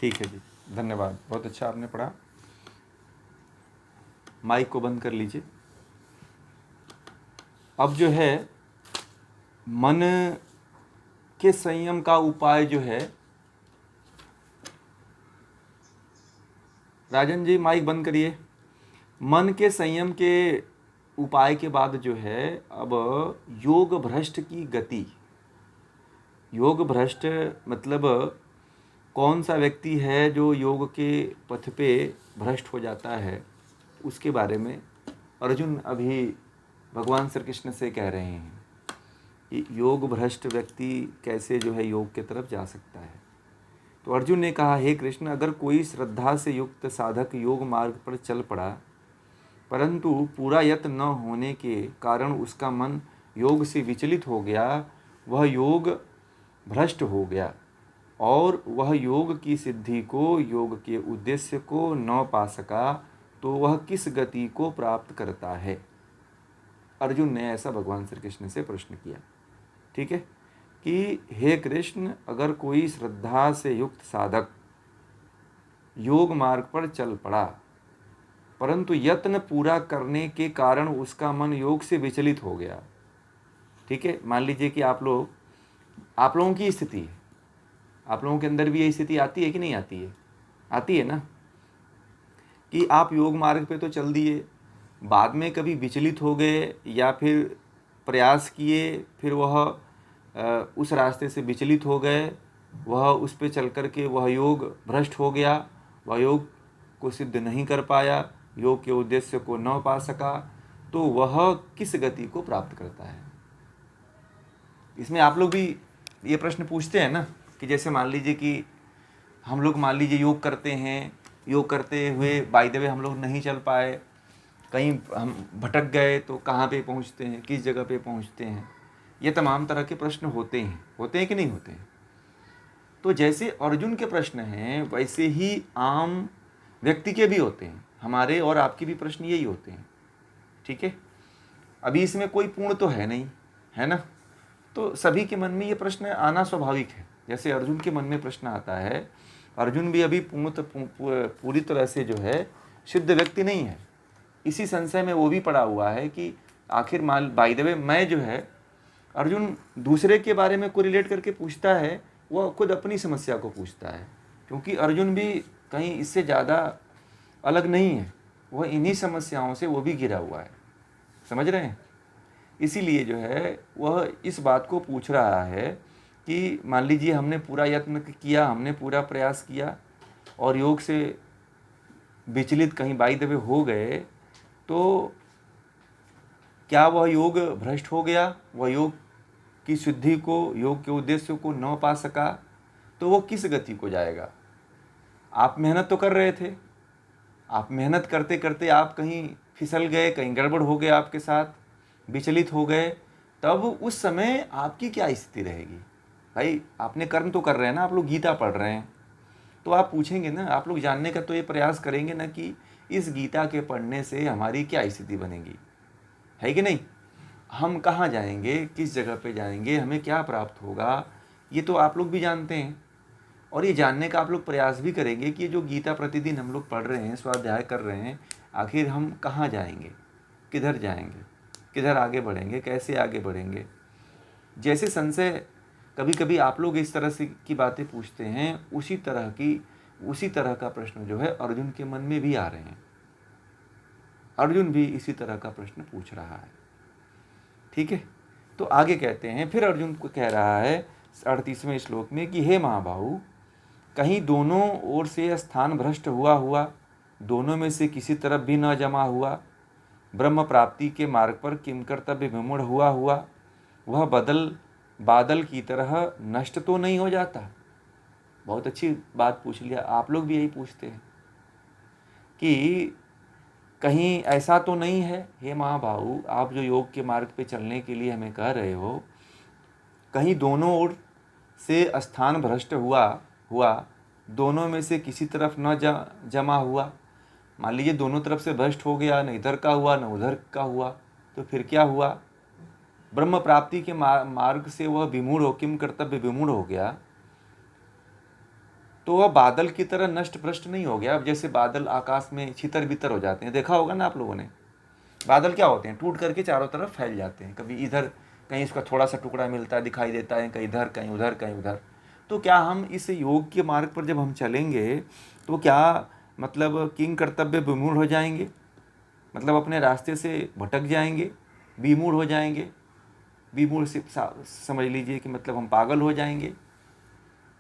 ठीक है जी, धन्यवाद, बहुत अच्छा आपने पढ़ा। माइक को बंद कर लीजिए। अब जो है मन के संयम का उपाय जो है, राजन जी माइक बंद करिए। मन के संयम के उपाय के बाद जो है अब योग भ्रष्ट की गति। योग भ्रष्ट मतलब कौन सा व्यक्ति है जो योग के पथ पे भ्रष्ट हो जाता है, उसके बारे में अर्जुन अभी भगवान श्री कृष्ण से कह रहे हैं कि योग भ्रष्ट व्यक्ति कैसे जो है योग के तरफ जा सकता है। तो अर्जुन ने कहा, हे कृष्ण, अगर कोई श्रद्धा से युक्त साधक योग मार्ग पर चल पड़ा, परंतु पूरा यत्न न होने के कारण उसका मन योग से विचलित हो गया, वह योग भ्रष्ट हो गया और वह योग की सिद्धि को, योग के उद्देश्य को न पा सका, तो वह किस गति को प्राप्त करता है। अर्जुन ने ऐसा भगवान श्री कृष्ण से प्रश्न किया। ठीक है कि हे कृष्ण, अगर कोई श्रद्धा से युक्त साधक योग मार्ग पर चल पड़ा, परंतु यत्न पूरा करने के कारण उसका मन योग से विचलित हो गया। ठीक है, मान लीजिए कि आप लोगों की स्थिति है, आप लोगों के अंदर भी यही स्थिति आती है कि नहीं आती है? आती है ना, कि आप योग मार्ग पे तो चल दिए, बाद में कभी विचलित हो गए या फिर प्रयास किए, फिर वह उस रास्ते से विचलित हो गए, वह उस पे चल कर के वह योग भ्रष्ट हो गया, वह योग को सिद्ध नहीं कर पाया, योग के उद्देश्य को न पा सका, तो वह किस गति को प्राप्त करता है। इसमें आप लोग भी ये प्रश्न पूछते हैं ना, कि जैसे मान लीजिए कि हम लोग मान लीजिए योग करते हैं, योग करते हुए बाय द वे हम लोग नहीं चल पाए, कहीं हम भटक गए, तो कहाँ पे पहुँचते हैं, किस जगह पे पहुँचते हैं, ये तमाम तरह के प्रश्न होते हैं कि नहीं होते हैं। तो जैसे अर्जुन के प्रश्न हैं, वैसे ही आम व्यक्ति के भी होते हैं, हमारे और आपके भी प्रश्न यही होते हैं। ठीक है, अभी इसमें कोई पूर्ण तो है नहीं, है ना, तो सभी के मन में ये प्रश्न आना स्वाभाविक है। जैसे अर्जुन के मन में प्रश्न आता है, अर्जुन भी अभी पूरी तरह से जो है सिद्ध व्यक्ति नहीं है, इसी संशय में वो भी पड़ा हुआ है कि आखिर बाय द वे मैं जो है, अर्जुन दूसरे के बारे में कोरिलेट करके पूछता है, वह खुद अपनी समस्या को पूछता है, क्योंकि अर्जुन भी कहीं इससे ज़्यादा अलग नहीं है, वह इन्हीं समस्याओं से वो भी घिरा हुआ है, समझ रहे हैं। इसीलिए जो है वह इस बात को पूछ रहा है कि मान लीजिए हमने पूरा यत्न किया, हमने पूरा प्रयास किया और योग से विचलित कहीं बाई दबे हो गए, तो क्या वह योग भ्रष्ट हो गया, वह योग की सिद्धि को, योग के उद्देश्य को न पा सका, तो वो किस गति को जाएगा। आप मेहनत तो कर रहे थे, आप मेहनत करते करते आप कहीं फिसल गए, कहीं गड़बड़ हो गया आपके साथ, विचलित हो गए, तब उस समय आपकी क्या स्थिति रहेगी। भाई आपने कर्म तो कर रहे हैं ना, आप लोग गीता पढ़ रहे हैं, तो आप पूछेंगे ना, आप लोग जानने का तो ये प्रयास करेंगे ना कि इस गीता के पढ़ने से हमारी क्या स्थिति बनेगी, है कि नहीं, हम कहाँ जाएंगे, किस जगह पे जाएंगे, हमें क्या प्राप्त होगा, ये तो आप लोग भी जानते हैं। और ये जानने का आप लोग प्रयास भी करेंगे कि जो गीता प्रतिदिन हम लोग पढ़ रहे हैं, स्वाध्याय कर रहे हैं, आखिर हम कहाँ जाएंगे, किधर जाएंगे, किधर आगे बढ़ेंगे, कैसे आगे बढ़ेंगे। जैसे संशय कभी कभी आप लोग इस तरह से की बातें पूछते हैं, उसी तरह का प्रश्न जो है अर्जुन के मन में भी आ रहे हैं। अर्जुन भी इसी तरह का प्रश्न पूछ रहा है। ठीक है, तो आगे कहते हैं, फिर अर्जुन को कह रहा है 38वें श्लोक में कि हे महाबाहु, कहीं दोनों ओर से स्थान भ्रष्ट हुआ, दोनों में से किसी तरफ भी न जमा हुआ, ब्रह्म प्राप्ति के मार्ग पर किम कर्तव्य विमूढ़ हुआ, वह बादल की तरह नष्ट तो नहीं हो जाता। बहुत अच्छी बात पूछ लिया, आप लोग भी यही पूछते हैं कि कहीं ऐसा तो नहीं है हे महाबाहु, आप जो योग के मार्ग पे चलने के लिए हमें कह रहे हो, कहीं दोनों ओर से स्थान भ्रष्ट हुआ, दोनों में से किसी तरफ न जमा हुआ। मान लीजिए दोनों तरफ से भ्रष्ट हो गया, न इधर का हुआ न उधर का हुआ, तो फिर क्या हुआ, ब्रह्म प्राप्ति के मार्ग से वह विमूढ़ हो, किम कर्तव्य विमूढ़ हो गया। तो वह बादल की तरह नष्ट भ्रष्ट नहीं हो गया। अब जैसे बादल आकाश में छितर बितर हो जाते हैं, देखा होगा ना आप लोगों ने। बादल क्या होते हैं, टूट करके चारों तरफ फैल जाते हैं, कभी इधर कहीं इसका थोड़ा सा टुकड़ा मिलता है दिखाई देता है, कहीं इधर कहीं उधर कहीं उधर। तो क्या हम इस योग के मार्ग पर जब हम चलेंगे तो क्या मतलब किंग कर्तव्य विमूढ़ हो जाएंगे, मतलब अपने रास्ते से भटक जाएंगे, विमूढ़ हो जाएंगे। विमूढ़ से समझ लीजिए कि मतलब हम पागल हो जाएंगे,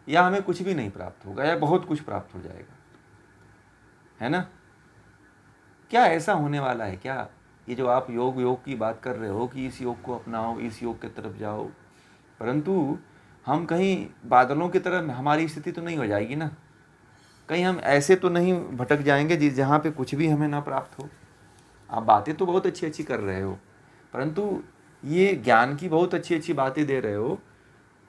या हमें कुछ भी नहीं प्राप्त होगा या बहुत कुछ प्राप्त हो जाएगा, है ना। क्या ऐसा होने वाला है क्या? ये जो आप योग की बात कर रहे हो कि इस योग को अपनाओ, इस योग की तरफ जाओ, परंतु हम कहीं बादलों की तरह हमारी स्थिति तो नहीं हो जाएगी ना। कहीं हम ऐसे तो नहीं भटक जाएंगे जहाँ पे कुछ भी हमें ना प्राप्त हो। आप बातें तो बहुत अच्छी अच्छी कर रहे हो, परंतु ये ज्ञान की बहुत अच्छी अच्छी बातें दे रहे हो।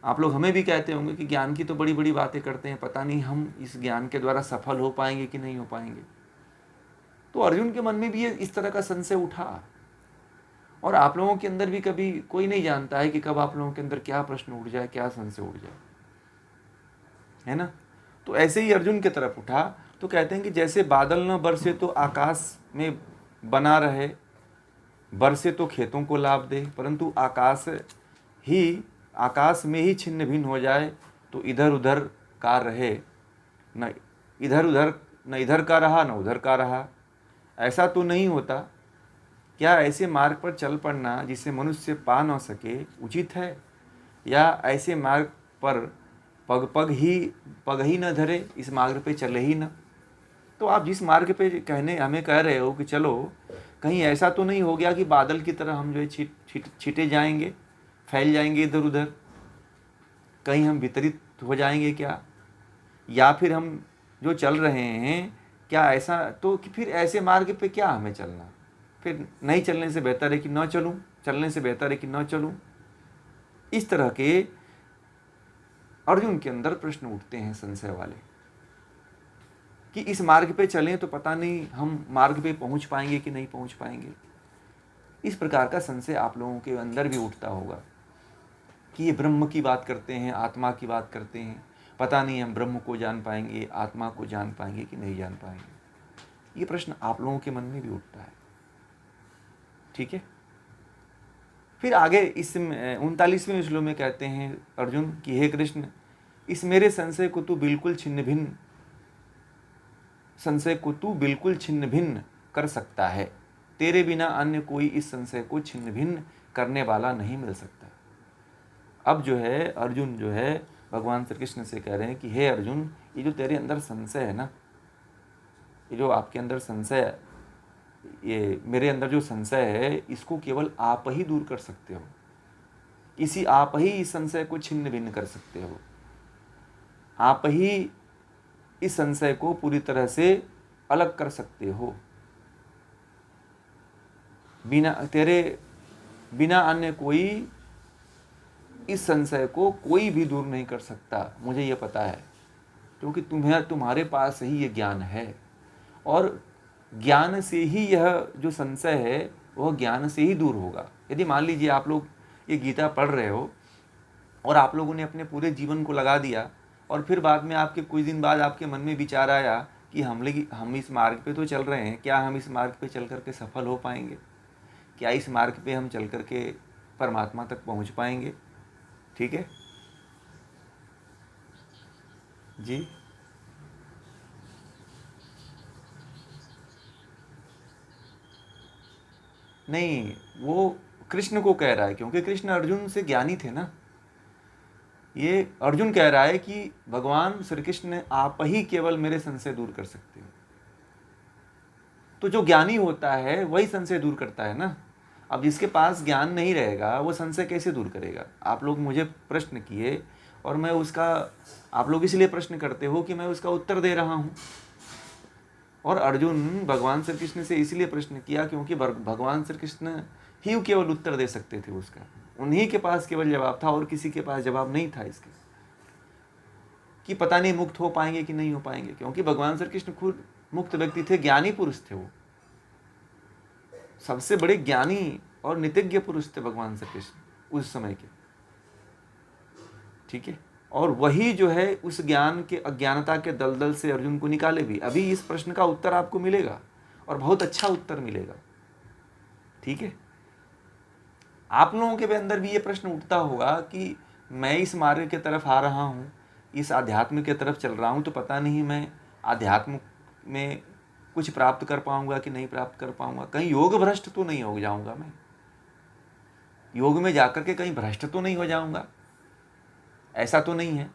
आप लोग हमें भी कहते होंगे कि ज्ञान की तो बड़ी बड़ी बातें करते हैं, पता नहीं हम इस ज्ञान के द्वारा सफल हो पाएंगे कि नहीं हो पाएंगे। तो अर्जुन के मन में भी ये इस तरह का संशय उठा, और आप लोगों के अंदर भी कभी कोई नहीं जानता है कि कब आप लोगों के अंदर क्या प्रश्न उठ जाए, क्या संशय उठ जाए, है ना। तो ऐसे ही अर्जुन की तरफ उठा। तो कहते हैं कि जैसे बादल न बरसे तो आकाश में बना रहे, बरसे तो खेतों को लाभ दे, परंतु आकाश में ही छिन्न भिन्न हो जाए तो इधर उधर का रहे, न इधर का रहा न उधर का रहा। ऐसा तो नहीं होता। क्या ऐसे मार्ग पर चल पड़ना जिसे मनुष्य पा न सके उचित है, या ऐसे मार्ग पर पग ही न धरे, इस मार्ग पे चले ही न। तो आप जिस मार्ग पे हमें कह रहे हो कि चलो, कहीं ऐसा तो नहीं हो गया कि बादल की तरह हम जो है छिटे जाएंगे, फैल जाएंगे इधर उधर, कहीं हम वितरित हो जाएंगे क्या? या फिर हम जो चल रहे हैं, क्या ऐसा तो कि फिर ऐसे मार्ग पे क्या हमें चलना? फिर नहीं चलने से बेहतर है कि न चलूं, चलने से बेहतर है कि न चलूं। इस तरह के अर्जुन के अंदर प्रश्न उठते हैं संशय वाले, कि इस मार्ग पे चलें तो पता नहीं हम मार्ग पे पहुंच पाएंगे कि नहीं पहुंच पाएंगे। इस प्रकार का संशय आप लोगों के अंदर भी उठता होगा कि ये ब्रह्म की बात करते हैं, आत्मा की बात करते हैं, पता नहीं हम ब्रह्म को जान पाएंगे, आत्मा को जान पाएंगे कि नहीं जान पाएंगे। ये प्रश्न आप लोगों के मन में भी उठता है, ठीक है। फिर आगे इस 39वें श्लोक में कहते हैं अर्जुन कि हे कृष्ण, इस मेरे संशय को तू बिल्कुल छिन्न भिन्न कर सकता है। तेरे बिना अन्य कोई इस संशय को छिन्न भिन्न करने वाला नहीं मिल सकता। अब जो है अर्जुन जो है भगवान श्री कृष्ण से कह रहे हैं कि हे अर्जुन, ये जो तेरे अंदर संशय है ना, ये जो आपके अंदर संशय, ये मेरे अंदर जो संशय है, इसको केवल आप ही दूर कर सकते हो। आप ही इस संशय को छिन्न भिन्न कर सकते हो। आप ही इस संशय को पूरी तरह से अलग कर सकते हो। तेरे बिना अन्य कोई इस संशय को कोई भी दूर नहीं कर सकता, मुझे ये पता है, क्योंकि तुम्हारे पास ही ये ज्ञान है, और ज्ञान से ही यह जो संशय है वह ज्ञान से ही दूर होगा। यदि मान लीजिए आप लोग ये गीता पढ़ रहे हो और आप लोगों ने अपने पूरे जीवन को लगा दिया, और फिर बाद में आपके कुछ दिन बाद आपके मन में विचार आया कि हम इस मार्ग पे तो चल रहे हैं, क्या हम इस मार्ग पे चल करके सफल हो पाएंगे? क्या इस मार्ग पे हम चल करके परमात्मा तक पहुंच पाएंगे? ठीक है जी। नहीं, वो कृष्ण को कह रहा है, क्योंकि कृष्ण अर्जुन से ज्ञानी थे ना। ये अर्जुन कह रहा है कि भगवान श्री कृष्ण आप ही केवल मेरे संशय दूर कर सकते हो। तो जो ज्ञानी होता है वही संशय दूर करता है ना। अब जिसके पास ज्ञान नहीं रहेगा वो संशय कैसे दूर करेगा? आप लोग मुझे प्रश्न किए और मैं उसका, आप लोग इसलिए प्रश्न करते हो कि मैं उसका उत्तर दे रहा हूँ। और अर्जुन भगवान श्री कृष्ण से इसलिए प्रश्न किया क्योंकि भगवान श्री कृष्ण ही केवल उत्तर दे सकते थे उसका, उन्हीं के पास केवल जवाब था, और किसी के पास जवाब नहीं था इसके, कि पता नहीं मुक्त हो पाएंगे कि नहीं हो पाएंगे। क्योंकि भगवान श्री कृष्ण खुद मुक्त व्यक्ति थे, ज्ञानी पुरुष थे, वो सबसे बड़े ज्ञानी और नितिज्ञ पुरुष थे भगवान श्री कृष्ण उस समय के, ठीक है। और वही जो है उस ज्ञान के अज्ञानता के दलदल से अर्जुन को निकाले भी। अभी इस प्रश्न का उत्तर आपको मिलेगा और बहुत अच्छा उत्तर मिलेगा। ठीक है, आप लोगों के भी अंदर भी ये प्रश्न उठता होगा कि मैं इस मार्ग की तरफ आ रहा हूँ, इस आध्यात्म की तरफ चल रहा हूँ, तो पता नहीं मैं आध्यात्म में कुछ प्राप्त कर पाऊंगा कि नहीं प्राप्त कर पाऊंगा, कहीं योग भ्रष्ट तो नहीं हो जाऊंगा, मैं योग में जाकर के कहीं भ्रष्ट तो नहीं हो जाऊंगा, ऐसा तो नहीं है।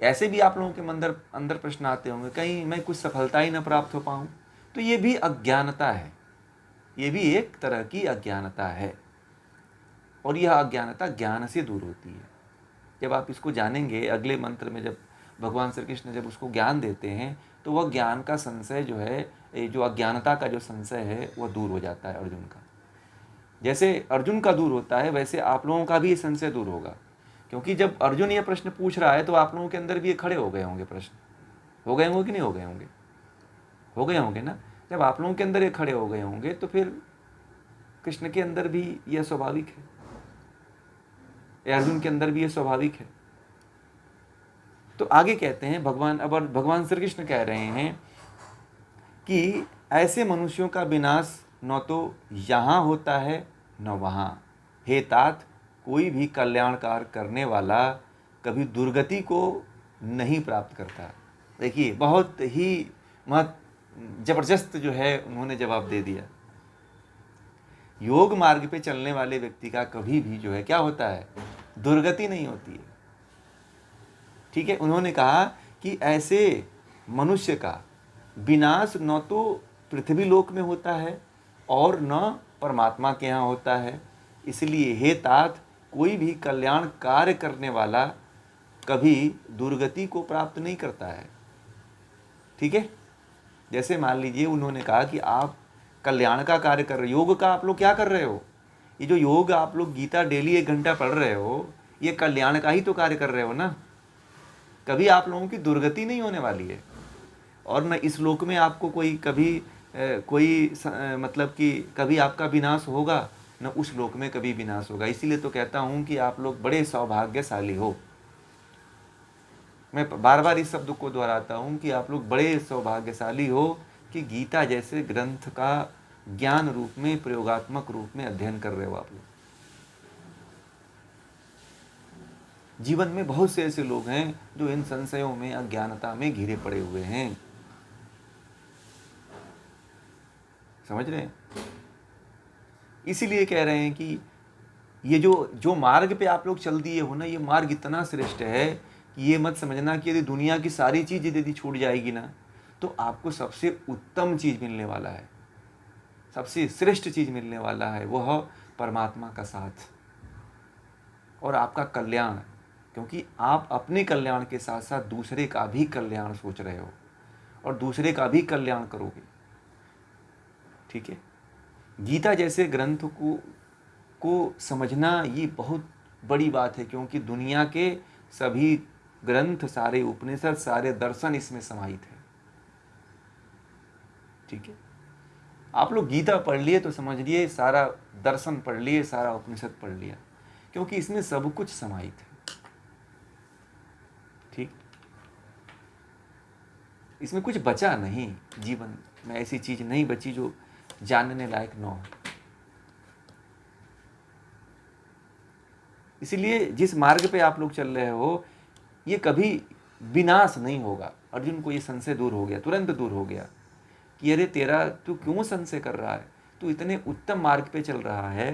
ऐसे भी आप लोगों के अंदर अंदर प्रश्न आते होंगे, कहीं मैं कुछ सफलता ही ना प्राप्त हो पाऊँ। तो ये भी अज्ञानता है, ये भी एक तरह की अज्ञानता है, और यह अज्ञानता ज्ञान से दूर होती है। जब आप इसको जानेंगे, अगले मंत्र में जब भगवान श्री कृष्ण जब उसको ज्ञान देते हैं, तो वह ज्ञान का संशय जो है, जो अज्ञानता का जो संशय है, वह दूर हो जाता है अर्जुन का। जैसे अर्जुन का दूर होता है, वैसे आप लोगों का भी ये संशय दूर होगा। क्योंकि जब अर्जुन ये प्रश्न पूछ रहा है, तो आप लोगों के अंदर भी ये खड़े हो गए होंगे प्रश्न, हो गए होंगे कि नहीं हो गए होंगे? हो गए होंगे ना। जब आप लोगों के अंदर ये खड़े हो गए होंगे, तो फिर कृष्ण के अंदर भी यह स्वाभाविक है, अर्जुन के अंदर भी यह स्वाभाविक है। तो आगे कहते हैं भगवान, अब भगवान श्री कृष्ण कह रहे हैं कि ऐसे मनुष्यों का विनाश न तो यहाँ होता है न वहाँ। हे तात, कोई भी कल्याणकार करने वाला कभी दुर्गति को नहीं प्राप्त करता। देखिए, बहुत ही जबरदस्त जो है उन्होंने जवाब दे दिया। योग मार्ग पे चलने वाले व्यक्ति का कभी भी जो है क्या होता है, दुर्गति नहीं होती है। ठीक है, उन्होंने कहा कि ऐसे मनुष्य का विनाश न तो पृथ्वी लोक में होता है और न परमात्मा के यहाँ होता है। इसलिए हे तात, कोई भी कल्याण कार्य करने वाला कभी दुर्गति को प्राप्त नहीं करता है। ठीक है, जैसे मान लीजिए उन्होंने कहा कि आप कल्याण का कार्य कर रहे हो, योग का आप लोग क्या कर रहे हो, ये जो योग आप लोग गीता डेली 1 घंटा पढ़ रहे हो, ये कल्याण का ही तो कार्य कर रहे हो ना। कभी आप लोगों की दुर्गति नहीं होने वाली है, और न इस लोक में आपको कोई कभी मतलब कि कभी आपका विनाश होगा, न उस लोक में कभी विनाश होगा। इसीलिए तो कहता हूँ कि आप लोग बड़े सौभाग्यशाली हो। मैं बार बार इस शब्द को दोहराता हूँ कि आप लोग बड़े सौभाग्यशाली हो कि गीता जैसे ग्रंथ का ज्ञान रूप में, प्रयोगात्मक रूप में अध्ययन कर रहे हो आप लोग। जीवन में बहुत से ऐसे लोग हैं जो इन संशयों में, अज्ञानता में घिरे पड़े हुए हैं। समझ रहे हैं? इसीलिए कह रहे हैं कि ये जो मार्ग पे आप लोग चल दिए हो ना, ये मार्ग इतना श्रेष्ठ है कि ये मत समझना कि यदि दुनिया की सारी चीज़ यदि छूट जाएगी ना, तो आपको सबसे उत्तम चीज़ मिलने वाला है, सबसे श्रेष्ठ चीज़ मिलने वाला है, वह परमात्मा का साथ और आपका कल्याण। क्योंकि आप अपने कल्याण के साथ साथ दूसरे का भी कल्याण सोच रहे हो और दूसरे का भी कल्याण करोगे। ठीक है, गीता जैसे ग्रंथ को समझना ये बहुत बड़ी बात है, क्योंकि दुनिया के सभी ग्रंथ, सारे उपनिषद, सारे दर्शन इसमें समाहित है। ठीक है, आप लोग गीता पढ़ लिए तो समझ लिए सारा दर्शन पढ़ लिए, सारा उपनिषद पढ़ लिया, क्योंकि इसमें सब कुछ समाहित है। ठीक, इसमें कुछ बचा नहीं, जीवन में ऐसी चीज नहीं बची जो जानने लायक न हो। इसलिए जिस मार्ग पे आप लोग चल रहे हो, ये कभी विनाश नहीं होगा। अर्जुन को ये संशय दूर हो गया, तुरंत दूर हो गया कि अरे तेरा, तू क्यों संशय कर रहा है, तू इतने उत्तम मार्ग पे चल रहा है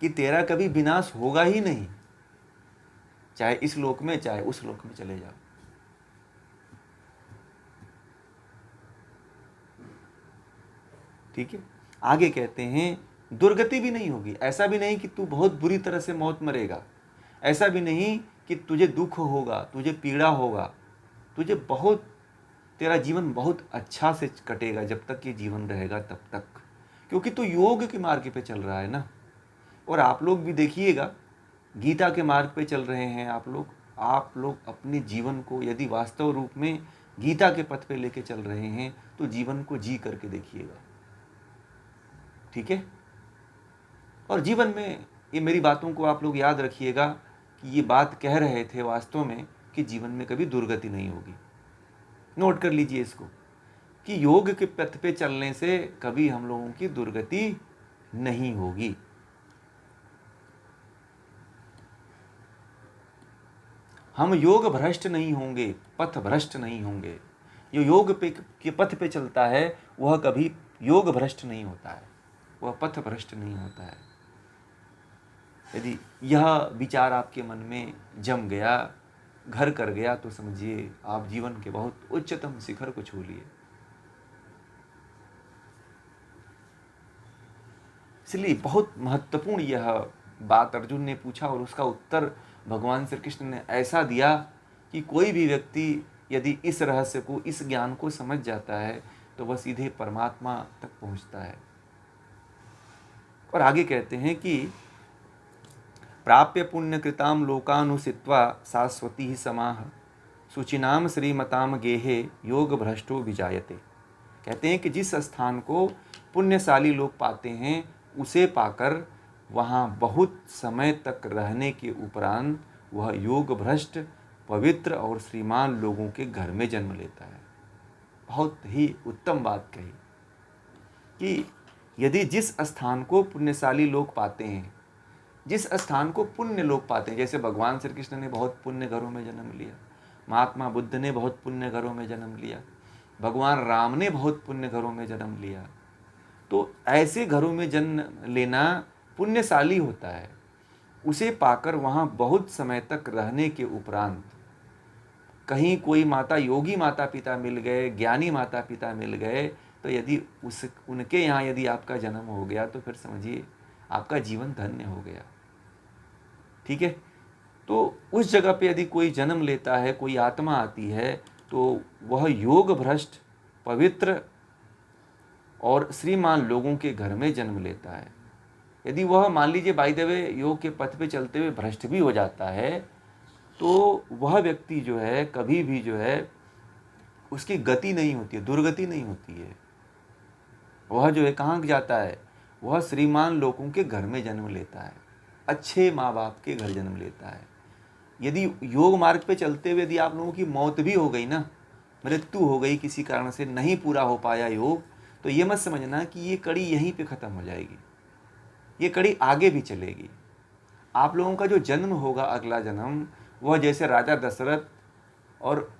कि तेरा कभी विनाश होगा ही नहीं, चाहे इस लोक में चाहे उस लोक में चले जाओ। ठीक है, आगे कहते हैं दुर्गति भी नहीं होगी। ऐसा भी नहीं कि तू बहुत बुरी तरह से मौत मरेगा, ऐसा भी नहीं कि तुझे दुख होगा, तुझे पीड़ा होगा, तुझे बहुत, तेरा जीवन बहुत अच्छा से कटेगा जब तक ये जीवन रहेगा तब तक, क्योंकि तू योग के मार्ग पे चल रहा है ना। और आप लोग भी देखिएगा, गीता के मार्ग पे चल रहे हैं आप लोग अपने जीवन को यदि वास्तव रूप में गीता के पथ पे लेके चल रहे हैं, तो जीवन को जी करके देखिएगा। ठीक है, और जीवन में ये मेरी बातों को आप लोग याद रखिएगा कि ये बात कह रहे थे वास्तव में कि जीवन में कभी दुर्गति नहीं होगी। नोट कर लीजिए इसको कि योग के पथ पे चलने से कभी हम लोगों की दुर्गति नहीं होगी। हम योग भ्रष्ट नहीं होंगे, पथ भ्रष्ट नहीं होंगे। जो योग पे के पथ पे चलता है वह कभी योग भ्रष्ट नहीं होता है, वह पथ भ्रष्ट नहीं होता है। यदि यह विचार आपके मन में जम गया, घर कर गया, तो समझिए आप जीवन के बहुत उच्चतम शिखर को छू लिए। इसलिए बहुत महत्वपूर्ण यह बात अर्जुन ने पूछा और उसका उत्तर भगवान श्री कृष्ण ने ऐसा दिया कि कोई भी व्यक्ति यदि इस रहस्य को, इस ज्ञान को समझ जाता है तो वह सीधे परमात्मा तक पहुंचता है। और आगे कहते हैं कि प्राप्य पुण्य कृताम लोकानुसित्वा शाश्वती ही समाह सुचिनाम श्रीमताम गेहे योग भ्रष्टो विजायते। कहते हैं कि जिस स्थान को पुण्यशाली लोग पाते हैं उसे पाकर वहाँ बहुत समय तक रहने के उपरांत वह योग भ्रष्ट, पवित्र और श्रीमान लोगों के घर में जन्म लेता है। बहुत ही उत्तम बात कही कि यदि जिस स्थान को पुण्यशाली लोग पाते हैं, जिस स्थान को पुण्य लोग पाते हैं, जैसे भगवान श्री कृष्ण ने बहुत पुण्य घरों में जन्म लिया, महात्मा बुद्ध ने बहुत पुण्य घरों में जन्म लिया, भगवान राम ने बहुत पुण्य घरों में जन्म लिया, तो ऐसे घरों में जन्म लेना पुण्यशाली होता है। उसे पाकर वहाँ बहुत समय तक रहने के उपरांत कहीं कोई माता योगी माता पिता मिल गए, ज्ञानी माता पिता मिल गए, तो यदि उनके यहाँ यदि आपका जन्म हो गया तो फिर समझिए आपका जीवन धन्य हो गया। ठीक है, तो उस जगह पे यदि कोई जन्म लेता है, कोई आत्मा आती है, तो वह योग भ्रष्ट, पवित्र और श्रीमान लोगों के घर में जन्म लेता है। यदि वह मान लीजिए बाय द वे योग के पथ पे चलते हुए भ्रष्ट भी हो जाता है, तो वह व्यक्ति जो है कभी भी जो है उसकी गति नहीं होती है, दुर्गति नहीं होती है। वह जो है कहाँ जाता है, वह श्रीमान लोगों के घर में जन्म लेता है, अच्छे माँ बाप के घर जन्म लेता है। यदि योग मार्ग पे चलते हुए यदि आप लोगों की मौत भी हो गई ना, मृत्यु हो गई, किसी कारण से नहीं पूरा हो पाया योग, तो ये मत समझना कि ये कड़ी यहीं पे ख़त्म हो जाएगी, ये कड़ी आगे भी चलेगी। आप लोगों का जो जन्म होगा, अगला जन्म, वह जैसे राजा दशरथ और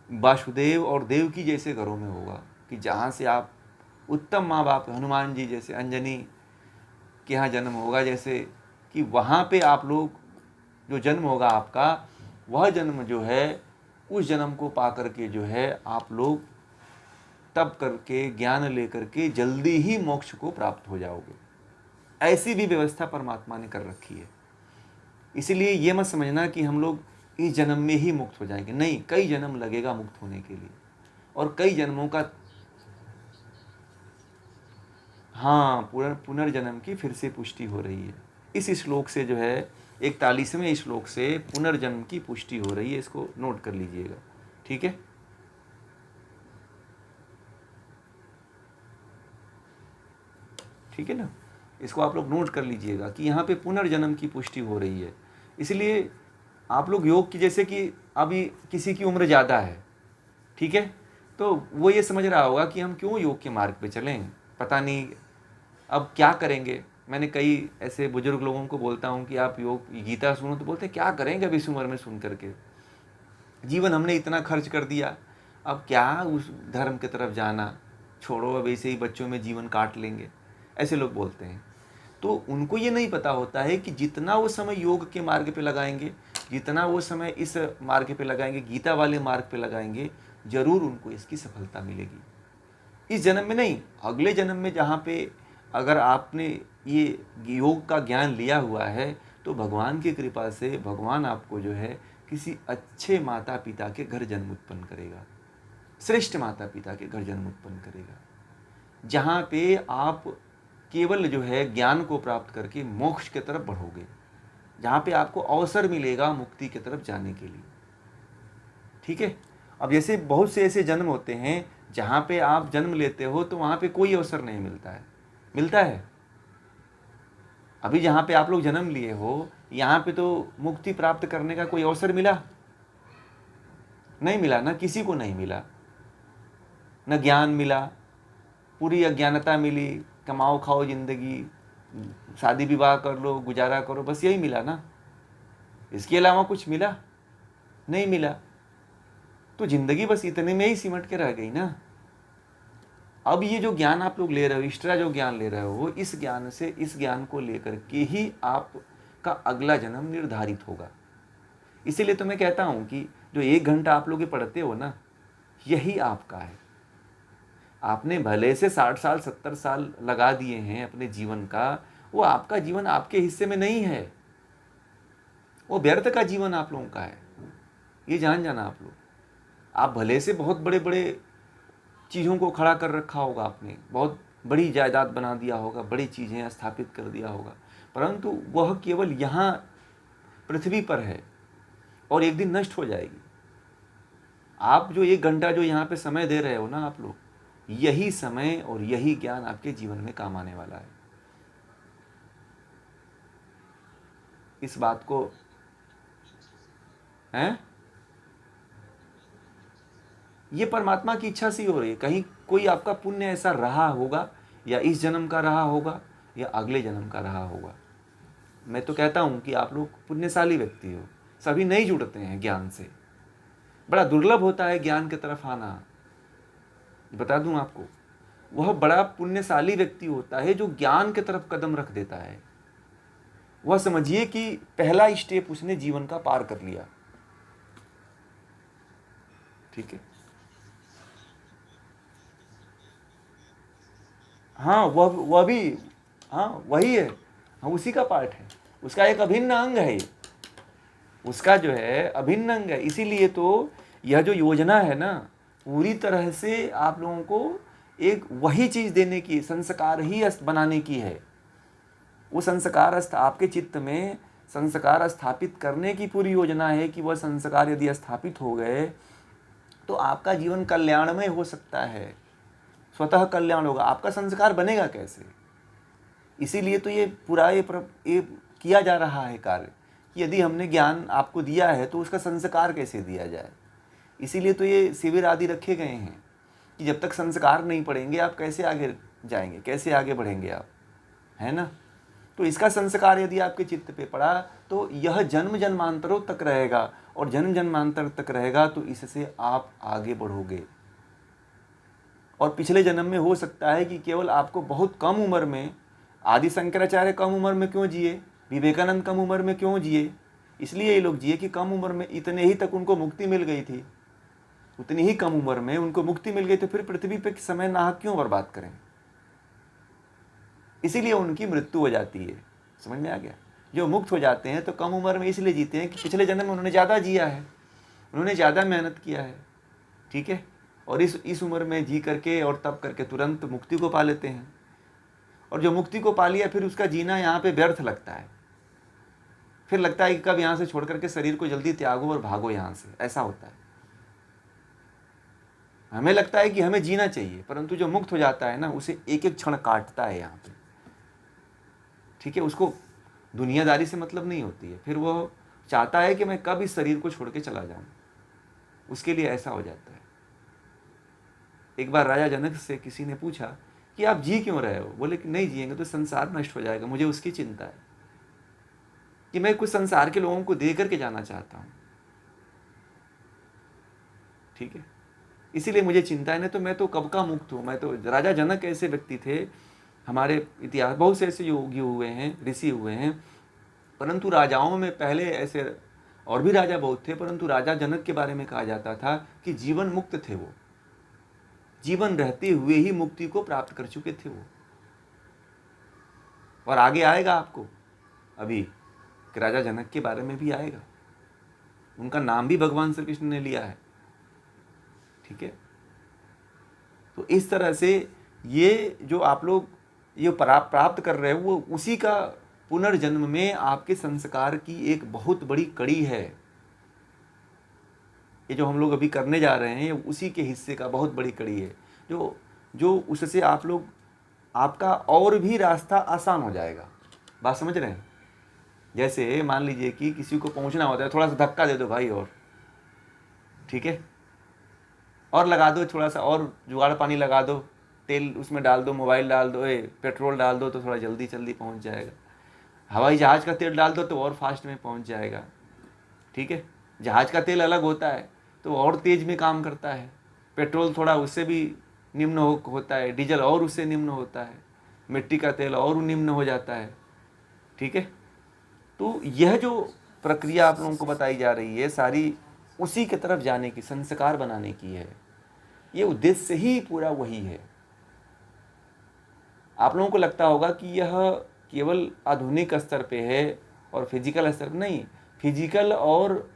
वासुदेव और देवकी जैसे घरों में होगा कि जहाँ से आप उत्तम माँ बाप, हनुमान जी जैसे, अंजनी के यहाँ जन्म होगा, जैसे कि वहाँ पे आप लोग जो जन्म होगा आपका, वह जन्म जो है उस जन्म को पा करके जो है आप लोग तप करके, ज्ञान लेकर के जल्दी ही मोक्ष को प्राप्त हो जाओगे। ऐसी भी व्यवस्था परमात्मा ने कर रखी है। इसलिए ये मत समझना कि हम लोग इस जन्म में ही मुक्त हो जाएंगे, नहीं, कई जन्म लगेगा मुक्त होने के लिए, और कई जन्मों का पुनर्जन्म की फिर से पुष्टि हो रही है। इस श्लोक से जो है 41वें श्लोक से पुनर्जन्म की पुष्टि हो रही है, इसको नोट कर लीजिएगा। ठीक है, ठीक है ना, इसको आप लोग नोट कर लीजिएगा कि यहाँ पे पुनर्जन्म की पुष्टि हो रही है। इसलिए आप लोग योग की, जैसे कि अभी किसी की उम्र ज़्यादा है, ठीक है, तो वो ये समझ रहा होगा कि हम क्यों योग के मार्ग पे चलें, पता नहीं अब क्या करेंगे। मैंने कई ऐसे बुजुर्ग लोगों को बोलता हूँ कि आप योग गीता सुनो, तो बोलते क्या करेंगे अब इस उम्र में सुन करके, जीवन हमने इतना खर्च कर दिया, अब क्या उस धर्म की तरफ जाना, छोड़ो, अब ऐसे ही बच्चों में जीवन काट लेंगे, ऐसे लोग बोलते हैं। तो उनको ये नहीं पता होता है कि जितना वो समय योग के मार्ग पे लगाएंगे, जितना वो समय इस मार्ग पे लगाएंगे, गीता वाले मार्ग पे लगाएंगे, जरूर उनको इसकी सफलता मिलेगी। इस जन्म में नहीं, अगले जन्म में, जहाँ पे अगर आपने ये योग का ज्ञान लिया हुआ है, तो भगवान की कृपा से भगवान आपको जो है किसी अच्छे माता पिता के घर जन्म उत्पन्न करेगा, श्रेष्ठ माता पिता के घर जन्म उत्पन्न करेगा, जहाँ पे आप केवल जो है ज्ञान को प्राप्त करके मोक्ष की तरफ बढ़ोगे, जहाँ पे आपको अवसर मिलेगा मुक्ति की तरफ जाने के लिए। ठीक है, अब जैसे बहुत से ऐसे जन्म होते हैं जहाँ पे आप जन्म लेते हो तो वहाँ पे कोई अवसर नहीं मिलता है, मिलता है, अभी जहाँ पे आप लोग जन्म लिए हो, यहाँ पे तो मुक्ति प्राप्त करने का कोई अवसर मिला नहीं? मिला ना, किसी को नहीं मिला। न ज्ञान मिला, पूरी अज्ञानता मिली, कमाओ खाओ जिंदगी, शादी विवाह कर लो, गुजारा करो, बस यही मिला ना। इसके अलावा कुछ मिला नहीं? मिला। तो जिंदगी बस इतने में ही सिमट के रह गई ना। अब ये जो ज्ञान आप लोग ले रहे हो, एक्स्ट्रा जो ज्ञान ले रहे हो, इस ज्ञान से, इस ज्ञान को लेकर के ही आपका अगला जन्म निर्धारित होगा। इसीलिए तो मैं कहता हूं कि जो 1 घंटा आप लोग ये पढ़ते हो ना, यही आपका है। आपने भले से 60 साल 70 साल लगा दिए हैं अपने जीवन का, वो आपका जीवन आपके हिस्से में नहीं है, वो व्यर्थ का जीवन आप लोगों का है। ये जान जाना आप लोग। आप भले से बहुत बड़े बड़े चीज़ों को खड़ा कर रखा होगा आपने, बहुत बड़ी जायदाद बना दिया होगा, बड़ी चीज़ें स्थापित कर दिया होगा, परंतु वह केवल यहाँ पृथ्वी पर है और एक दिन नष्ट हो जाएगी। आप जो 1 घंटा जो यहाँ पे समय दे रहे हो ना आप लोग, यही समय और यही ज्ञान आपके जीवन में काम आने वाला है। इस बात को हैं, ये परमात्मा की इच्छा से ही हो रही है। कहीं कोई आपका पुण्य ऐसा रहा होगा, या इस जन्म का रहा होगा या अगले जन्म का रहा होगा। मैं तो कहता हूँ कि आप लोग पुण्यशाली व्यक्ति हो। सभी नहीं जुड़ते हैं ज्ञान से, बड़ा दुर्लभ होता है ज्ञान की तरफ आना। बता दूं आपको, वह बड़ा पुण्यशाली व्यक्ति होता है जो ज्ञान की तरफ कदम रख देता है। वह समझिए कि पहला स्टेप उसने जीवन का पार कर लिया। ठीक है, हाँ, वह भी, हाँ वही है, हाँ उसी का पार्ट है, उसका एक अभिन्न अंग है, उसका जो है अभिन्न अंग है। इसीलिए तो यह जो योजना है ना, पूरी तरह से आप लोगों को एक वही चीज देने की, संस्कार ही बनाने की है। वो संस्कार आपके चित्त में संस्कार स्थापित करने की पूरी योजना है कि वह संस्कार यदि स्थापित हो गए तो आपका जीवन कल्याणमय हो सकता है, स्वतः कल्याण होगा। आपका संस्कार बनेगा कैसे? इसीलिए तो ये पूरा ये किया जा रहा है कार्य कि यदि हमने ज्ञान आपको दिया है तो उसका संस्कार कैसे दिया जाए। इसीलिए तो ये शिविर आदि रखे गए हैं कि जब तक संस्कार नहीं पढ़ेंगे आप कैसे आगे जाएंगे, कैसे आगे बढ़ेंगे आप, है ना। तो इसका संस्कार यदि आपके चित्त पे पड़ा तो यह जन्म जन्मांतरों तक रहेगा, और जन्म जन्मांतर तक रहेगा तो इससे आप आगे बढ़ोगे। और पिछले जन्म में हो सकता है कि केवल आपको बहुत कम उम्र में, आदि शंकराचार्य कम उम्र में क्यों जिए, विवेकानंद कम उम्र में क्यों जिए, इसलिए ये लोग जिए कि कम उम्र में इतने ही तक उनको मुक्ति मिल गई थी, उतनी ही कम उम्र में उनको मुक्ति मिल गई, तो फिर पृथ्वी पे समय नाहक क्यों बर्बाद करें। इसीलिए उनकी मृत्यु हो जाती है। समझ में आ गया? जो मुक्त हो जाते हैं तो कम उम्र में इसलिए जीते हैं कि पिछले जन्म में उन्होंने ज़्यादा जिया है, उन्होंने ज़्यादा मेहनत किया है। ठीक है, और इस उम्र में जी करके और तब करके तुरंत मुक्ति को पा लेते हैं, और जो मुक्ति को पा लिया फिर उसका जीना यहाँ पे व्यर्थ लगता है। फिर लगता है कि कब यहाँ से छोड़ करके शरीर को जल्दी त्यागो और भागो यहाँ से, ऐसा होता है। हमें लगता है कि हमें जीना चाहिए, परंतु जो मुक्त हो जाता है ना, उसे एक एक क्षण काटता है यहाँ पे। ठीक है, उसको दुनियादारी से मतलब नहीं होती है, फिर वो चाहता है कि मैं कब इस शरीर को छोड़ के चला जाऊं, उसके लिए ऐसा हो जाता है। एक बार राजा जनक से किसी ने पूछा कि आप जी क्यों रहे हो? बोले कि नहीं जिएंगे तो संसार नष्ट हो जाएगा, मुझे उसकी चिंता है कि मैं कुछ संसार के लोगों को दे करके जाना चाहता हूं। ठीक है, इसीलिए मुझे चिंता है, नहीं तो मैं तो कब का मुक्त हूं। मैं तो, राजा जनक ऐसे व्यक्ति थे, हमारे इतिहास बहुत से ऐसे योगी हुए हैं, ऋषि हुए हैं, परंतु राजाओं में पहले ऐसे और भी राजा बहुत थे, परंतु राजा जनक के बारे में कहा जाता था कि जीवन मुक्त थे। वो जीवन रहते हुए ही मुक्ति को प्राप्त कर चुके थे वो। और आगे आएगा आपको अभी कि राजा जनक के बारे में भी आएगा, उनका नाम भी भगवान श्री कृष्ण ने लिया है। ठीक है, तो इस तरह से ये जो आप लोग ये प्राप्त कर रहे हो, वो उसी का पुनर्जन्म में आपके संस्कार की एक बहुत बड़ी कड़ी है। ये जो हम लोग अभी करने जा रहे हैं, ये उसी के हिस्से का बहुत बड़ी कड़ी है, जो उससे आप लोग, आपका और भी रास्ता आसान हो जाएगा। बात समझ रहे हैं? जैसे मान लीजिए कि किसी को पहुंचना होता है, थोड़ा सा धक्का दे दो भाई, और ठीक है, और लगा दो, थोड़ा सा और जुगाड़ पानी लगा दो, तेल उसमें डाल दो, मोबाइल डाल दो, पेट्रोल डाल दो, तो थोड़ा जल्दी जल्दी पहुंच जाएगा। हवाई जहाज़ का तेल डाल दो तो और फास्ट में पहुंच जाएगा। ठीक है, जहाज़ का तेल अलग होता है तो और तेज में काम करता है, पेट्रोल थोड़ा उससे भी निम्न होता है, डीजल और उससे निम्न होता है, मिट्टी का तेल और निम्न हो जाता है। ठीक है, तो यह जो प्रक्रिया आप लोगों को बताई जा रही है सारी उसी की तरफ जाने की, संस्कार बनाने की है। ये उद्देश्य ही पूरा वही है। आप लोगों को लगता होगा कि यह केवल आधुनिक स्तर पे है और फिजिकल स्तर पे नहीं, फिजिकल और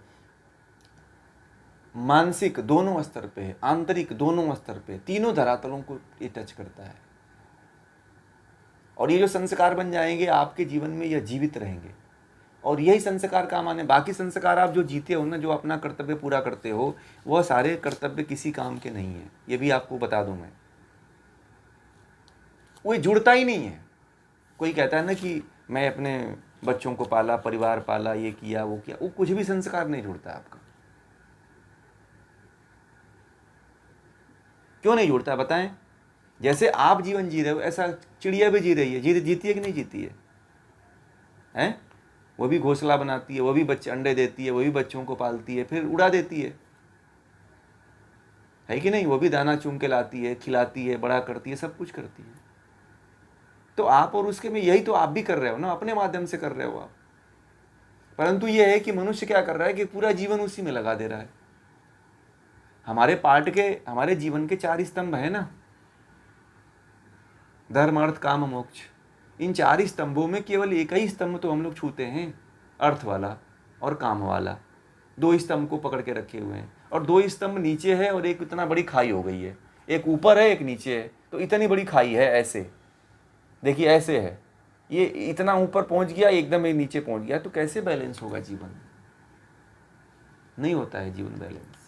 मानसिक दोनों स्तर पे है, आंतरिक दोनों स्तर पे, तीनों धरातलों को ये टच करता है। और ये जो संस्कार बन जाएंगे आपके जीवन में, यह जीवित रहेंगे। और यही संस्कार काम आने, बाकी संस्कार आप जो जीते हो ना, जो अपना कर्तव्य पूरा करते हो, वह सारे कर्तव्य किसी काम के नहीं है। ये भी आपको बता दूं मैं, वो जुड़ता ही नहीं है। कोई कहता है ना कि मैं अपने बच्चों को पाला, परिवार पाला, ये किया वो किया, वो कुछ भी संस्कार नहीं जुड़ता आपका। क्यों नहीं जुड़ता बताएं? जैसे आप जीवन जी रहे हो ऐसा चिड़िया भी जी रही है, जीती है कि नहीं जीती है? हैं? वो भी घोंसला बनाती है, वो भी बच्चे अंडे देती है, वो भी बच्चों को पालती है, फिर उड़ा देती है कि नहीं? वो भी दाना चुन के लाती है, खिलाती है, बड़ा करती है, सब कुछ करती है। तो आप और उसके में यही तो आप भी कर रहे हो ना, अपने माध्यम से कर रहे हो आप। परंतु यह है कि मनुष्य क्या कर रहा है कि पूरा जीवन उसी में लगा दे रहा है। हमारे जीवन के 4 स्तंभ है ना, धर्म अर्थ काम मोक्ष। इन 4 स्तंभों में केवल एक ही स्तंभ तो हम लोग छूते हैं, अर्थ वाला और काम वाला। 2 स्तंभ को पकड़ के रखे हुए हैं, और 2 स्तंभ नीचे है और एक इतना बड़ी खाई हो गई है, एक ऊपर है एक नीचे है, तो इतनी बड़ी खाई है। ऐसे देखिए, ऐसे है, ये इतना ऊपर पहुंच गया, एकदम ये नीचे पहुंच गया, तो कैसे बैलेंस होगा जीवन? नहीं होता है जीवन बैलेंस।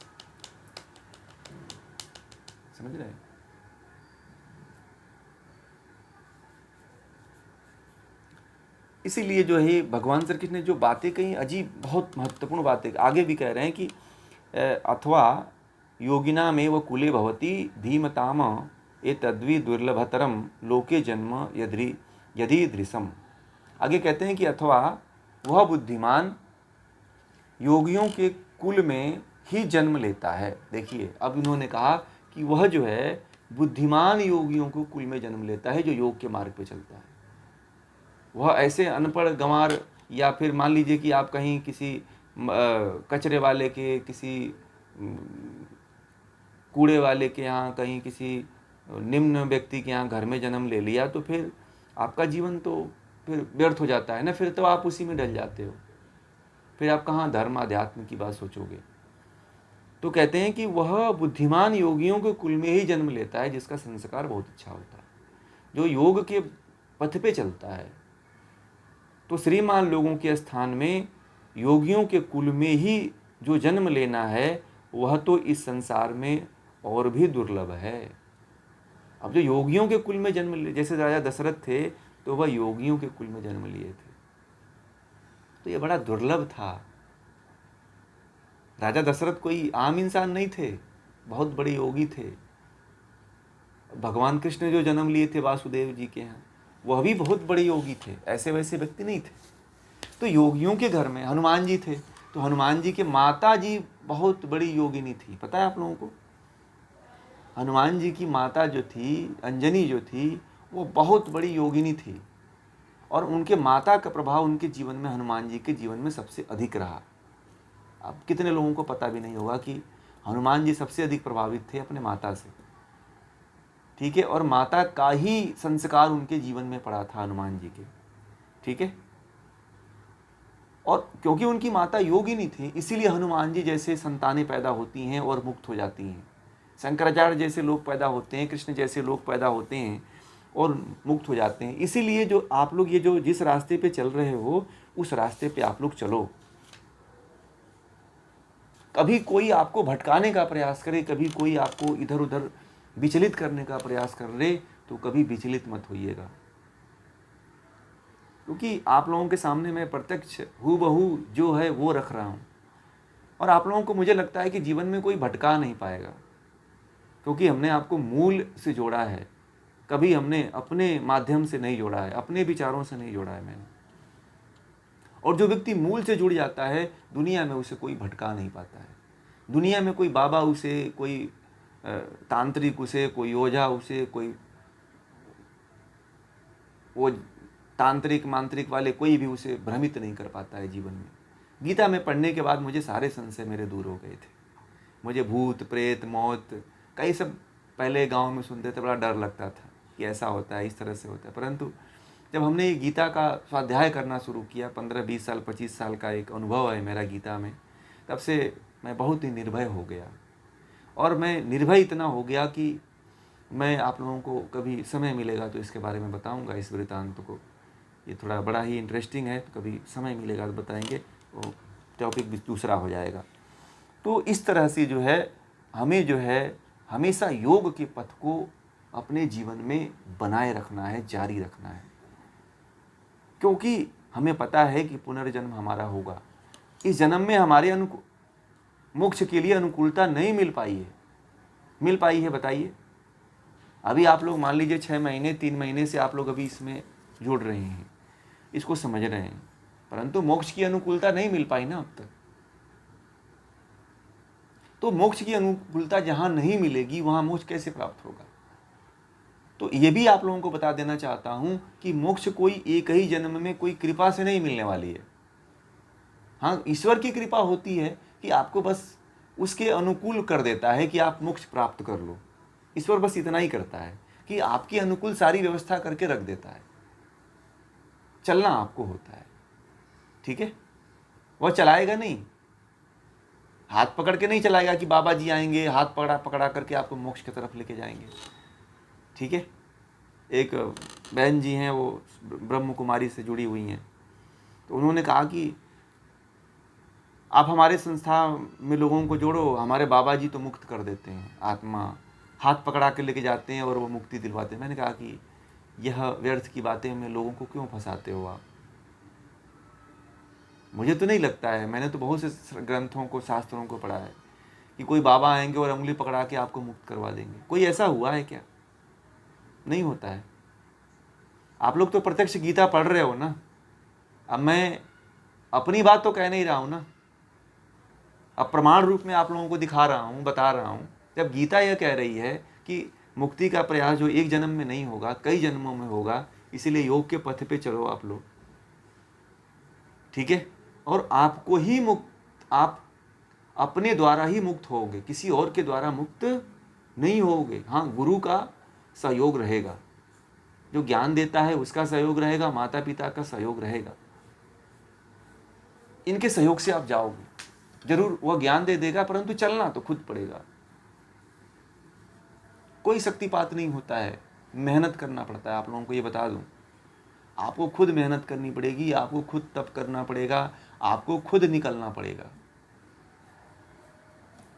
समझ रहे हैं? इसीलिए जो है भगवान श्री कृष्ण ने जो बातें कही, अजीब, बहुत महत्वपूर्ण बातें आगे भी कह रहे हैं कि अथवा योगिना में वो कुले भवती धीमताम ए तद्वि दुर्लभतरम लोके जन्म यदि दृशम। आगे कहते हैं कि अथवा वह बुद्धिमान योगियों के कुल में ही जन्म लेता है। देखिए, अब इन्होंने कहा कि वह जो है बुद्धिमान योगियों को कुल में जन्म लेता है, जो योग के मार्ग पे चलता है। वह ऐसे अनपढ़ गंवार, या फिर मान लीजिए कि आप कहीं किसी कचरे वाले के, किसी कूड़े वाले के यहाँ, कहीं किसी निम्न व्यक्ति के यहाँ घर में जन्म ले लिया, तो फिर आपका जीवन तो फिर व्यर्थ हो जाता है ना, फिर तो आप उसी में डल जाते हो, फिर आप कहाँ धर्म अध्यात्म की बात सोचोगे। तो कहते हैं कि वह बुद्धिमान योगियों के कुल में ही जन्म लेता है, जिसका संस्कार बहुत अच्छा होता है, जो योग के पथ पे चलता है। तो श्रीमान लोगों के स्थान में योगियों के कुल में ही जो जन्म लेना है, वह तो इस संसार में और भी दुर्लभ है। अब जो योगियों के कुल में जन्म ले, जैसे राजा दशरथ थे, तो वह योगियों के कुल में जन्म लिए थे, तो यह बड़ा दुर्लभ था। राजा दशरथ कोई आम इंसान नहीं थे, बहुत बड़े योगी थे। भगवान कृष्ण जो जन्म लिए थे वासुदेव जी के यहाँ, वह भी बहुत बड़े योगी थे, ऐसे वैसे व्यक्ति नहीं थे। तो योगियों के घर में हनुमान जी थे, तो हनुमान जी के माता जी बहुत बड़ी योगिनी थी, पता है आप लोगों को? हनुमान जी की माता जो थी, अंजनी जो थी, वो बहुत बड़ी योगिनी थी, और उनके माता का प्रभाव उनके जीवन में, हनुमान जी के जीवन में सबसे अधिक रहा। अब कितने लोगों को पता भी नहीं होगा कि हनुमान जी सबसे अधिक प्रभावित थे अपने माता से। ठीक है, और माता का ही संस्कार उनके जीवन में पड़ा था हनुमान जी के। ठीक है, और क्योंकि उनकी माता योगिनी थी, इसीलिए हनुमान जी जैसे संतानें पैदा होती हैं और मुक्त हो जाती हैं, शंकराचार्य जैसे लोग पैदा होते हैं, कृष्ण जैसे लोग पैदा होते हैं और मुक्त हो जाते हैं। इसीलिए जो आप लोग ये जो जिस रास्ते पे चल रहे हो, उस रास्ते पे आप लोग चलो। कभी कोई आपको भटकाने का प्रयास करे, कभी कोई आपको इधर उधर विचलित करने का प्रयास कर रहे, तो कभी विचलित मत होइएगा। क्योंकि आप लोगों के सामने मैं प्रत्यक्ष हूबहू जो है वो रख रहा हूँ, और आप लोगों को मुझे लगता है कि जीवन में कोई भटका नहीं पाएगा, क्योंकि हमने आपको मूल से जोड़ा है। कभी हमने अपने माध्यम से नहीं जोड़ा है, अपने विचारों से नहीं जोड़ा है मैंने। और जो व्यक्ति मूल से जुड़ जाता है, दुनिया में उसे कोई भटका नहीं पाता है। दुनिया में कोई बाबा उसे, कोई तांत्रिक उसे, कोई ओझा उसे, कोई वो तांत्रिक मांत्रिक वाले कोई भी उसे भ्रमित नहीं कर पाता है जीवन में। गीता में पढ़ने के बाद मुझे सारे संशय मेरे दूर हो गए थे। मुझे भूत प्रेत मौत कई सब पहले गांव में सुनते थे, बड़ा डर लगता था कि ऐसा होता है, इस तरह से होता है। परंतु जब हमने ये गीता का स्वाध्याय करना शुरू किया, 15-20 साल 25 साल का एक अनुभव है मेरा गीता में, तब से मैं बहुत ही निर्भय हो गया। और मैं निर्भय इतना हो गया कि मैं आप लोगों को कभी समय मिलेगा तो इसके बारे में बताऊंगा, इस वृत्तांत को। ये थोड़ा बड़ा ही इंटरेस्टिंग है, तो कभी समय मिलेगा तो बताएंगे, वो टॉपिक भी दूसरा हो जाएगा। तो इस तरह से जो है हमें जो है हमेशा योग के पथ को अपने जीवन में बनाए रखना है, जारी रखना है, क्योंकि हमें पता है कि पुनर्जन्म हमारा होगा। इस जन्म में हमारे मोक्ष के लिए अनुकूलता नहीं मिल पाई है बताइए। अभी आप लोग मान लीजिए 6 महीने 3 महीने से आप लोग अभी इसमें जुड़ रहे हैं, इसको समझ रहे हैं, परंतु मोक्ष की अनुकूलता नहीं मिल पाई ना अब तक। तो मोक्ष की अनुकूलता जहां नहीं मिलेगी वहां मोक्ष कैसे प्राप्त होगा? तो ये भी आप लोगों को बता देना चाहता हूं कि मोक्ष कोई एक ही जन्म में कोई कृपा से नहीं मिलने वाली है। हाँ, ईश्वर की कृपा होती है कि आपको बस उसके अनुकूल कर देता है कि आप मोक्ष प्राप्त कर लो। ईश्वर बस इतना ही करता है कि आपके अनुकूल सारी व्यवस्था करके रख देता है, चलना आपको होता है। ठीक है, वह चलाएगा नहीं, हाथ पकड़ के नहीं चलाएगा कि बाबा जी आएंगे हाथ पकड़ा पकड़ा करके आपको मोक्ष की तरफ लेके जाएंगे। ठीक है, एक बहन जी हैं, वो ब्रह्म कुमारी से जुड़ी हुई हैं, तो उन्होंने कहा कि आप हमारे संस्था में लोगों को जोड़ो, हमारे बाबा जी तो मुक्त कर देते हैं, आत्मा हाथ पकड़ा के लेके जाते हैं और वो मुक्ति दिलवाते हैं। मैंने कहा कि यह व्यर्थ की बातें में लोगों को क्यों फंसाते हो आप? मुझे तो नहीं लगता है, मैंने तो बहुत से ग्रंथों को शास्त्रों को पढ़ा है कि कोई बाबा आएंगे और उंगली पकड़ा के आपको मुक्त करवा देंगे। कोई ऐसा हुआ है क्या? नहीं होता है। आप लोग तो प्रत्यक्ष गीता पढ़ रहे हो ना। अब मैं अपनी बात तो कह नहीं रहा हूं ना, अब प्रमाण रूप में आप लोगों को दिखा रहा हूं, बता रहा हूं। जब गीता यह कह रही है कि मुक्ति का प्रयास जो एक जन्म में नहीं होगा कई जन्मों में होगा, इसीलिए योग के पथ पे चलो आप लोग। ठीक है, और आपको ही आप अपने द्वारा ही मुक्त होगे, किसी और के द्वारा मुक्त नहीं होगे। हाँ, गुरु का सहयोग रहेगा, जो ज्ञान देता है उसका सहयोग रहेगा, माता पिता का सहयोग रहेगा, इनके सहयोग से आप जाओगे। जरूर वह ज्ञान दे देगा, परंतु चलना तो खुद पड़ेगा। कोई शक्तिपात नहीं होता है, मेहनत करना पड़ता है। आप लोगों को ये बता दूं, आपको खुद मेहनत करनी पड़ेगी, आपको खुद तप करना पड़ेगा, आपको खुद निकलना पड़ेगा।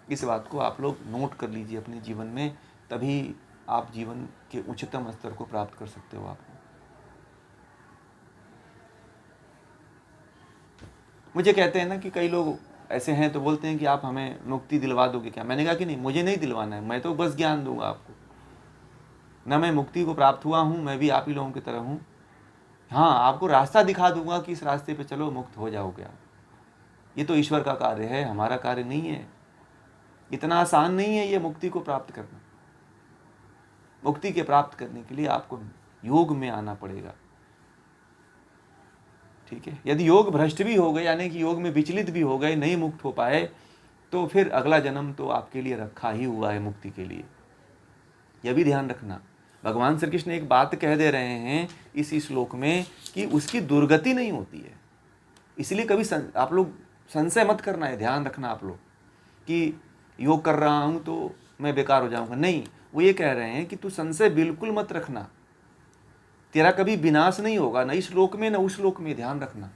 इस बात को आप लोग नोट कर लीजिए अपने जीवन में, तभी आप जीवन के उच्चतम स्तर को प्राप्त कर सकते हो। आप मुझे कहते हैं ना कि कई लोग ऐसे हैं तो बोलते हैं कि आप हमें मुक्ति दिलवा दोगे क्या? मैंने कहा कि नहीं, मुझे नहीं दिलवाना है, मैं तो बस ज्ञान दूंगा आपको। ना मैं मुक्ति को प्राप्त हुआ हूं, मैं भी आप ही लोगों की तरह हूं। हाँ, आपको रास्ता दिखा दूंगा कि इस रास्ते पे चलो, मुक्त हो जाओगे आप। ये तो ईश्वर का कार्य है, हमारा कार्य नहीं है। इतना आसान नहीं है ये मुक्ति को प्राप्त करना। मुक्ति के प्राप्त करने के लिए आपको योग में आना पड़ेगा। ठीक है, यदि योग भ्रष्ट भी हो गए, यानी कि योग में विचलित भी हो गए, नहीं मुक्त हो पाए, तो फिर अगला जन्म तो आपके लिए रखा ही हुआ है मुक्ति के लिए। यह भी ध्यान रखना। भगवान श्री कृष्ण एक बात कह दे रहे हैं इस श्लोक में कि उसकी दुर्गति नहीं होती है। इसलिए कभी आप लोग संशय मत करना है, ध्यान रखना आप लोग कि योग कर रहा हूं तो मैं बेकार हो जाऊंगा। नहीं, वो ये कह रहे हैं कि तू संशय बिल्कुल मत रखना, तेरा कभी विनाश नहीं होगा, न इस श्लोक में न उस श्लोक में, ध्यान रखना।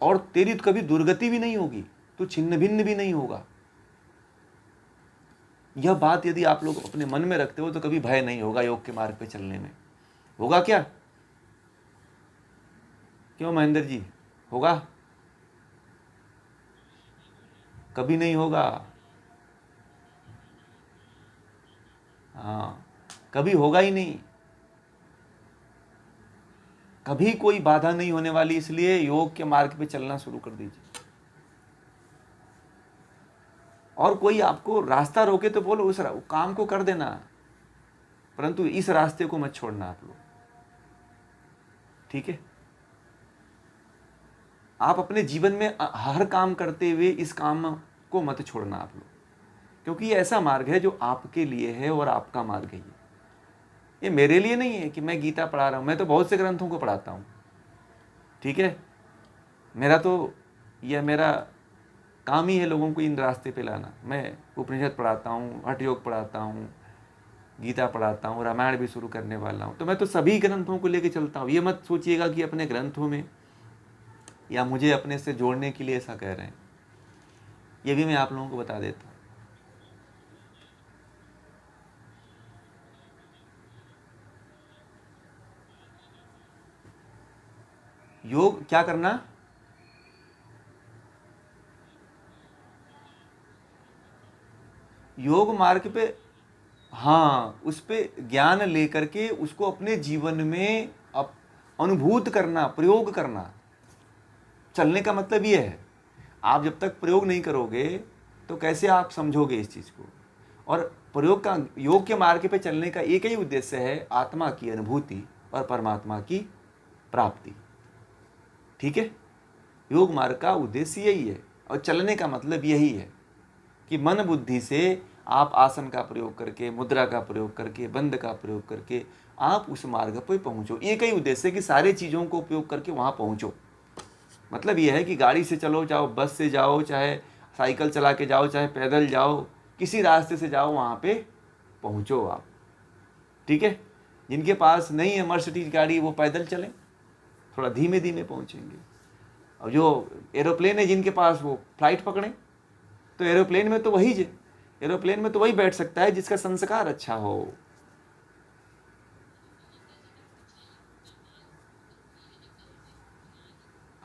और तेरी तो कभी दुर्गति भी नहीं होगी, तू छिन्न भिन्न भी नहीं होगा। यह बात यदि आप लोग अपने मन में रखते हो तो कभी भय नहीं होगा योग के मार्ग पे चलने में। होगा क्या? क्यों महेंद्र जी, होगा? कभी नहीं होगा। हाँ, कभी होगा ही नहीं, कभी कोई बाधा नहीं होने वाली। इसलिए योग के मार्ग पे चलना शुरू कर दीजिए। और कोई आपको रास्ता रोके तो बोलो, उस काम को कर देना, परंतु इस रास्ते को मत छोड़ना आप लोग, ठीक है? आप अपने जीवन में हर काम करते हुए इस काम को मत छोड़ना आप लोग, क्योंकि ये ऐसा मार्ग है जो आपके लिए है और आपका मार्ग है। ये मेरे लिए नहीं है कि मैं गीता पढ़ा रहा हूँ, मैं तो बहुत से ग्रंथों को पढ़ाता हूँ, ठीक है? मेरा काम ही है लोगों को इन रास्ते पे लाना। मैं उपनिषद पढ़ाता हूँ, हठ योग पढ़ाता हूँ, गीता पढ़ाता हूँ, रामायण भी शुरू करने वाला हूँ। तो मैं तो सभी ग्रंथों को लेके चलता हूँ। ये मत सोचिएगा कि अपने ग्रंथों में या मुझे अपने से जोड़ने के लिए ऐसा कह रहे हैं, ये भी मैं आप लोगों को बता देता हूँ। योग क्या करना? योग मार्ग पे, हाँ, उस पे ज्ञान लेकर के उसको अपने जीवन में अनुभूत करना, प्रयोग करना। चलने का मतलब ये है, आप जब तक प्रयोग नहीं करोगे तो कैसे आप समझोगे इस चीज को? और प्रयोग का, योग के मार्ग पे चलने का एक ही उद्देश्य है, आत्मा की अनुभूति और परमात्मा की प्राप्ति, ठीक है? योग मार्ग का उद्देश्य यही है, और चलने का मतलब यही है कि मन बुद्धि से आप आसन का प्रयोग करके, मुद्रा का प्रयोग करके, बंद का प्रयोग करके आप उस मार्ग पर पहुंचो। एक ही उद्देश्य है कि सारे चीज़ों को उपयोग करके वहाँ पहुंचो। मतलब यह है कि गाड़ी से चलो, जाओ, बस से जाओ, चाहे साइकिल चला के जाओ, चाहे पैदल जाओ, किसी रास्ते से जाओ, वहाँ पे पहुँचो आप, ठीक है? जिनके पास नहीं है मर्सिडीज गाड़ी, वो पैदल चलें, थोड़ा धीमे धीमे पहुँचेंगे। और जो एरोप्लेन है जिनके पास, वो फ्लाइट पकड़ें। तो एरोप्लेन में तो वही बैठ सकता है जिसका संस्कार अच्छा हो।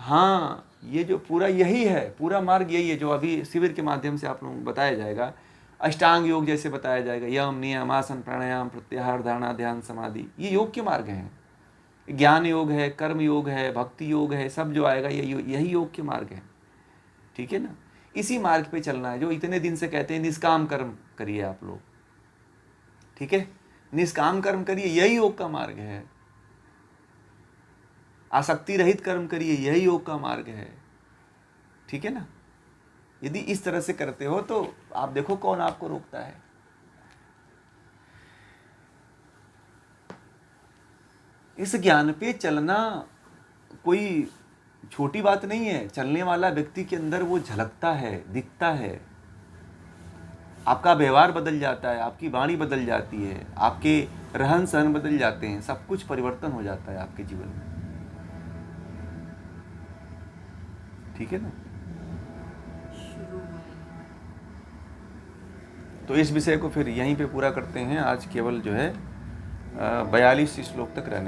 हाँ, ये जो पूरा यही है, पूरा मार्ग यही है जो अभी शिविर के माध्यम से आप लोगों को बताया जाएगा। अष्टांग योग जैसे बताया जाएगा, यम, नियम, आसन, प्राणायाम, प्रत्याहार, धारणा, ध्यान, समाधि, ये योग के मार्ग हैं। ज्ञान योग है, कर्म योग है, भक्ति योग है, सब जो आएगा यही योग के मार्ग है, ठीक है ना? इसी मार्ग पे चलना है, जो इतने दिन से कहते हैं निष्काम कर्म करिए आप लोग, ठीक है? निष्काम कर्म करिए, यही योग का मार्ग है। आसक्ति रहित कर्म करिए, यही योग का मार्ग है, ठीक है ना? यदि इस तरह से करते हो तो आप देखो कौन आपको रोकता है। इस ज्ञान पे चलना कोई छोटी बात नहीं है। चलने वाला व्यक्ति के अंदर वो झलकता है, दिखता है। आपका व्यवहार बदल जाता है, आपकी वाणी बदल जाती है, आपके रहन सहन बदल जाते हैं, सब कुछ परिवर्तन हो जाता है आपके जीवन में, ठीक है ना? तो इस विषय को फिर यहीं पे पूरा करते हैं। आज केवल जो है 42 श्लोक तक रहने